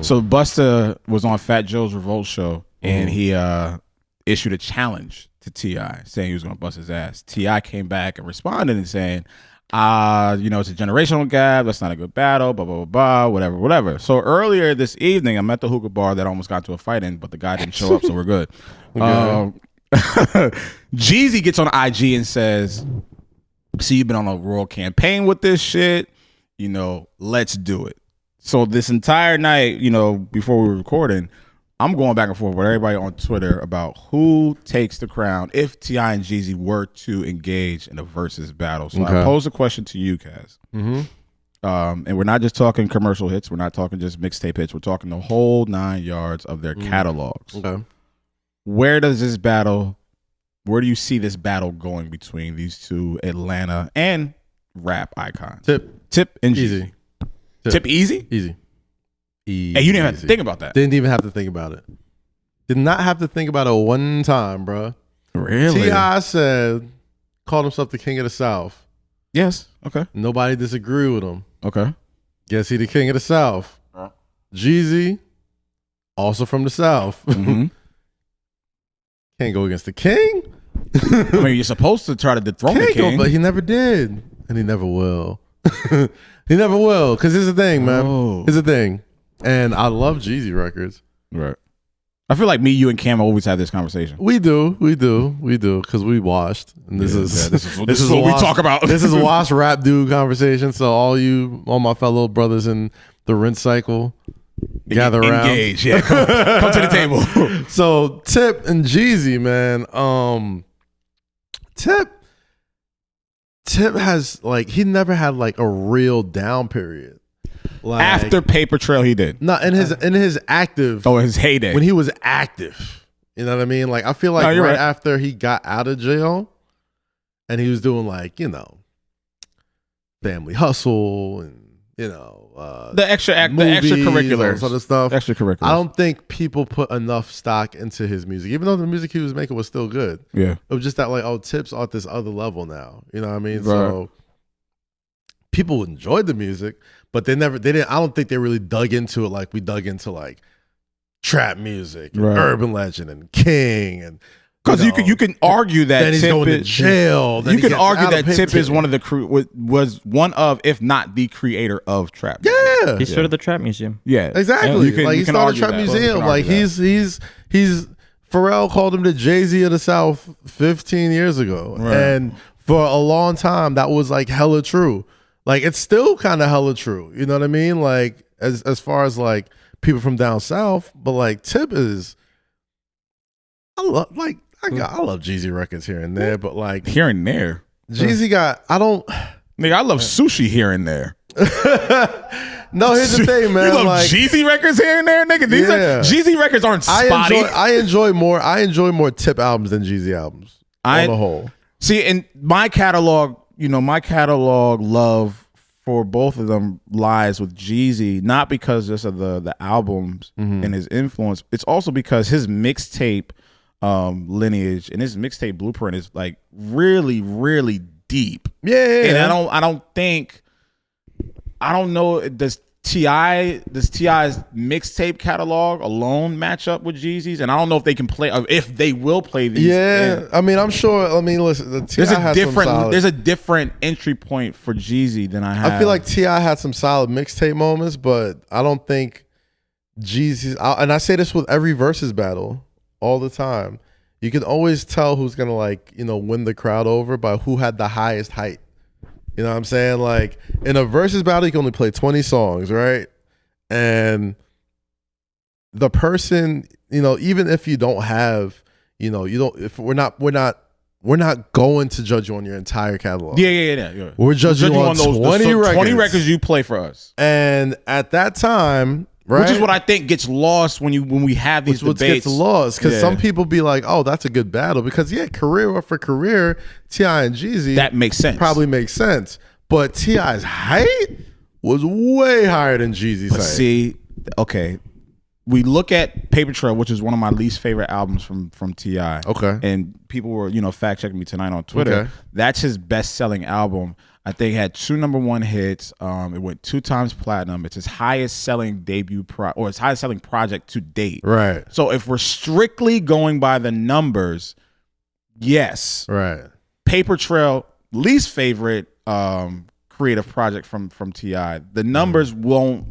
So Busta was on Fat Joe's Revolt show, and he issued a challenge to T.I. saying he was going to bust his ass. T.I. came back and responded and saying, it's a generational gap. That's not a good battle, blah, blah, blah, blah, whatever. So earlier this evening, I'm at the hookah bar that I almost got into a fight in, but the guy didn't show up, so we're good. Jeezy gets on IG and says, see, you've been on a royal campaign with this shit. Let's do it. So this entire night, before we were recording, I'm going back and forth with everybody on Twitter about who takes the crown if T.I. and Jeezy were to engage in a versus battle. So I pose a question to you, Kaz. And we're not just talking commercial hits. We're not talking just mixtape hits. We're talking the whole 9 yards of their catalogs. Where do you see this battle going between these two Atlanta and rap icons? Tip and Jeezy. Tip easy? Easy. Hey, you didn't have to think about that. Didn't even have to think about it. Did not have to think about it one time, bro. Really? T.I. called himself the king of the South. Yes. Okay. Nobody disagreed with him. Okay. Guess he the king of the South. Jeezy, also from the South. Can't go against the king. I mean, you're supposed to try to dethrone the king. But he never did. And he never will. He never will. Because here's the thing, man. Here's the thing. And I love Jeezy records. Right. I feel like me, you, and Cam always have this conversation. We do. Because we washed. And this is what we talk about. This is a wash rap dude conversation. So all my fellow brothers in the rinse cycle, gather around. Engage. Yeah. Come to the table. So Tip and Jeezy, man. Tip has he never had a real down period. After Paper Trail, he did. No, in his active. Oh, his heyday. When he was active. You know what I mean? I feel like right after he got out of jail and he was doing Family Hustle and, the extracurriculars. Other stuff. Extracurriculars. I don't think people put enough stock into his music, even though the music he was making was still good. Yeah. It was just that Tip's at this other level now. You know what I mean? Right. So people enjoyed the music, but they didn't. I don't think they really dug into it like we dug into trap music, and Urban Legend, and King, and because you can argue that then he's going to jail. You can argue that Tip is one of the was one of, if not the creator of trap. Yeah, he started the trap museum. Yeah, exactly. He started trap museum. He's Pharrell called him the Jay-Z of the South 15 years ago, and for a long time that was hella true. It's still kind of hella true. You know what I mean? As far as people from down south, but Tip is. I love Jeezy records here and there, but here and there. Jeezy got I love sushi here and there. No, here's the thing, man. You love Jeezy records here and there, nigga. Jeezy records aren't spotty. I enjoy more Tip albums than Jeezy albums on the whole. See, in my catalog, my catalog love for both of them lies with Jeezy, not because just of the albums and his influence. It's also because his mixtape lineage and his mixtape blueprint is really, really deep. Yeah. And I don't know, does T.I.'s mixtape catalog alone match up with Jeezy's? And I don't know if they can play, or if they will play these. Yeah, I mean, I'm sure. Listen, there's a different entry point for Jeezy than I have. I feel like T.I. had some solid mixtape moments, but I don't think Jeezy's. And I say this with every versus battle all the time. You can always tell who's gonna win the crowd over by who had the highest height. You know what I'm saying? In a versus battle, you can only play 20 songs, right? And the person, even if you don't have, if we're not going to judge you on your entire catalog. Yeah. We're judging you on those 20 records. 20 records you play for us. And at that time, right? Which is what I think gets lost when we have these debates. Which gets lost because some people be like, "Oh, that's a good battle," because career for career, T.I. and Jeezy, that makes sense. Probably makes sense, but T.I.'s height was way higher than Jeezy's height. See, okay, we look at Paper Trail, which is one of my least favorite albums from T.I. Okay. And people were, fact checking me tonight on Twitter. Okay. That's his best selling album. I think it had 2 #1 hits. It went 2 times platinum. It's his highest selling his highest selling project to date. Right. So if we're strictly going by the numbers, yes. Right. Paper Trail, least favorite creative project from T.I. The numbers will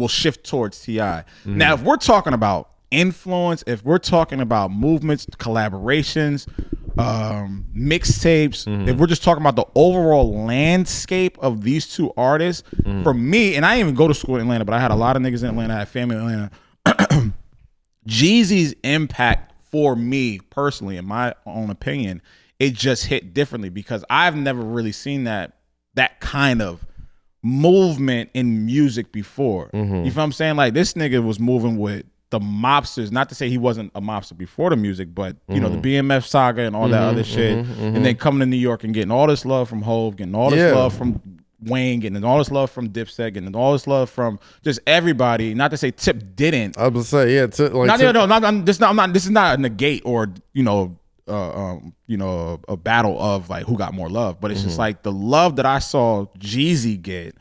shift towards T.I. Now, if we're talking about influence, if we're talking about movements, collaborations, mixtapes, if we're just talking about the overall landscape of these 2 artists, for me, and I didn't even go to school in Atlanta, but I had a lot of niggas in Atlanta, I had family in Atlanta. Jeezy's impact for me personally, in my own opinion, it just hit differently because I've never really seen that kind of movement in music before. You feel what I'm saying? Like, this nigga was moving with the mobsters, not to say he wasn't a mobster before the music, but the BMF saga and all that other shit, and then coming to New York and getting all this love from Hove, getting all this love from Wayne, getting all this love from Dipset, getting all this love from just everybody. Not to say Tip didn't. I was gonna say, yeah, this is not a negate or a battle of like who got more love, but it's just like the love that I saw Jeezy get.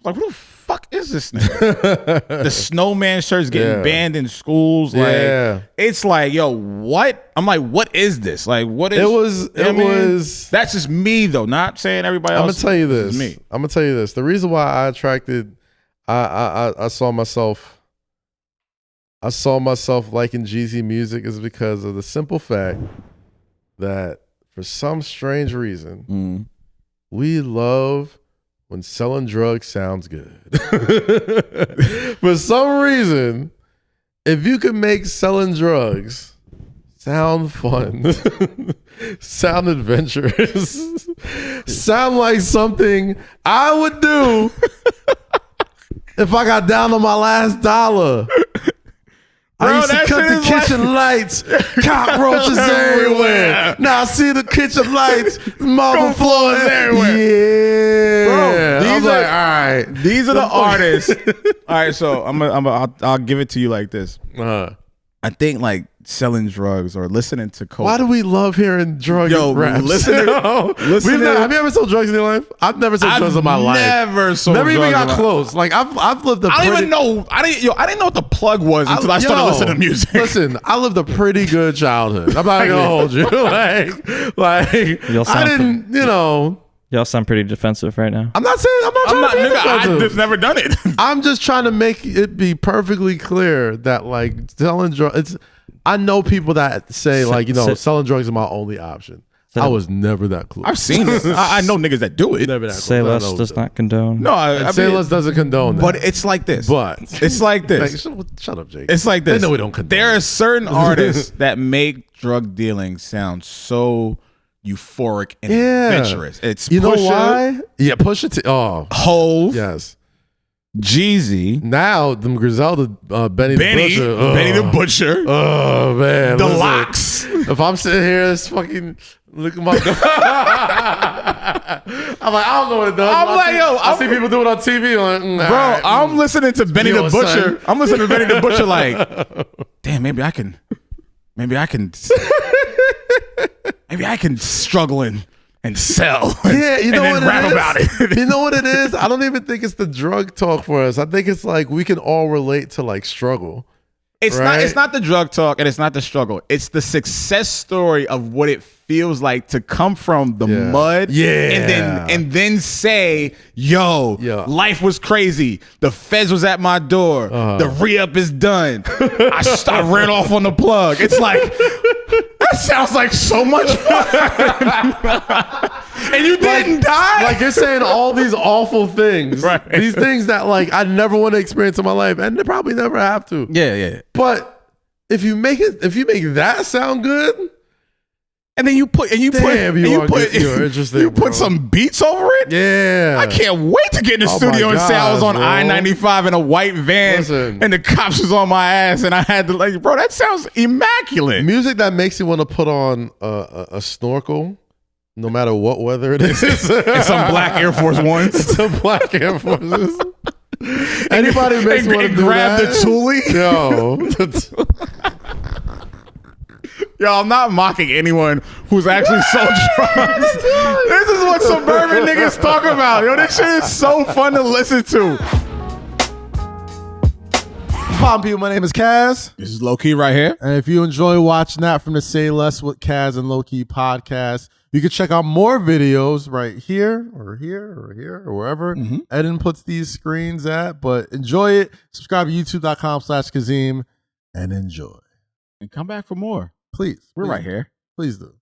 I was like, who the fuck is this nigga? The snowman shirts getting banned in schools. Like, it's like, yo, what? I'm like, what is this? Like, what is it was that's just me though, not saying everybody else. I'm gonna tell you this. Me. I'm gonna tell you this. The reason why I saw myself liking Jeezy music is because of the simple fact that for some strange reason, we love when selling drugs sounds good. For some reason, if you can make selling drugs sound fun, sound adventurous, sound like something I would do if I got down to my last dollar. I used to cut the kitchen lights, cockroaches everywhere. Now I see the kitchen lights, marble floors everywhere. Bro, all right. These are the artists. All right, so I'll give it to you like this. I think like selling drugs or listening to coke. Why do we love hearing drug raps? Listen. Have you ever sold drugs in your life? I've never sold drugs in my life. Never sold drugs. Never even got close. Like I've lived I didn't know what the plug was until I started listening to music. Listen, I lived a pretty good childhood. I'm not gonna hold you. like I didn't, Y'all sound pretty defensive right now. I'm not trying to be defensive. I've just never done it. I'm just trying to make it be perfectly clear that like selling drugs. I know people that say selling drugs is my only option. I was never that close. I've seen it. I know niggas that do it. Never that close. Say less does not condone. No, Say less doesn't condone that. But it's like this. It's like this. Shut up, Jake. It's like this. They know we don't condone. There are certain artists that make drug dealing sound so euphoric and adventurous. It's know why? Yeah, Pusha T. Oh, Hove. Yes. Jeezy. Now them Griselda, Benny the Butcher. Oh man, the Locks. If I'm sitting here, it's fucking look at my. I'm like, I don't know what it does. I see people do it on TV. Like, bro, right. I'm listening to Benny the Butcher. I'm listening to Benny the Butcher. Like, damn, maybe I can struggle and sell. And then rap about it. You know what it is? I don't even think it's the drug talk for us. I think it's like we can all relate to like struggle. It's not the drug talk and it's not the struggle. It's the success story of what it feels like to come from the mud and then say, yo, life was crazy. The feds was at my door. The re-up is done. I ran off on the plug. It's like, that sounds like so much fun. And you didn't die? Like you're saying all these awful things. Right. These things that like I never want to experience in my life and they probably never have to. Yeah. But if you make that sound good, and then you put some beats over it. Yeah, I can't wait to get in the studio and say I was on I-95 in a white van and the cops was on my ass and I had to like, bro, that sounds immaculate. Music that makes you want to put on a snorkel, no matter what weather it is. It's some black Air Force Ones. It's some black Air Forces. Anybody makes and, want to and do grab that? the Thule. Yo, I'm not mocking anyone who's actually so drunk. This is what suburban niggas talk about. Yo, this shit is so fun to listen to. Poppin' people, my name is Kaz. This is LowKey right here. And if you enjoy watching that from the Say Less with Kaz and LowKey podcast, you can check out more videos right here or here or here or wherever Eddin puts these screens at. But enjoy it. Subscribe to youtube.com/Kazeem and enjoy. And come back for more. Please. We're right here. Please do.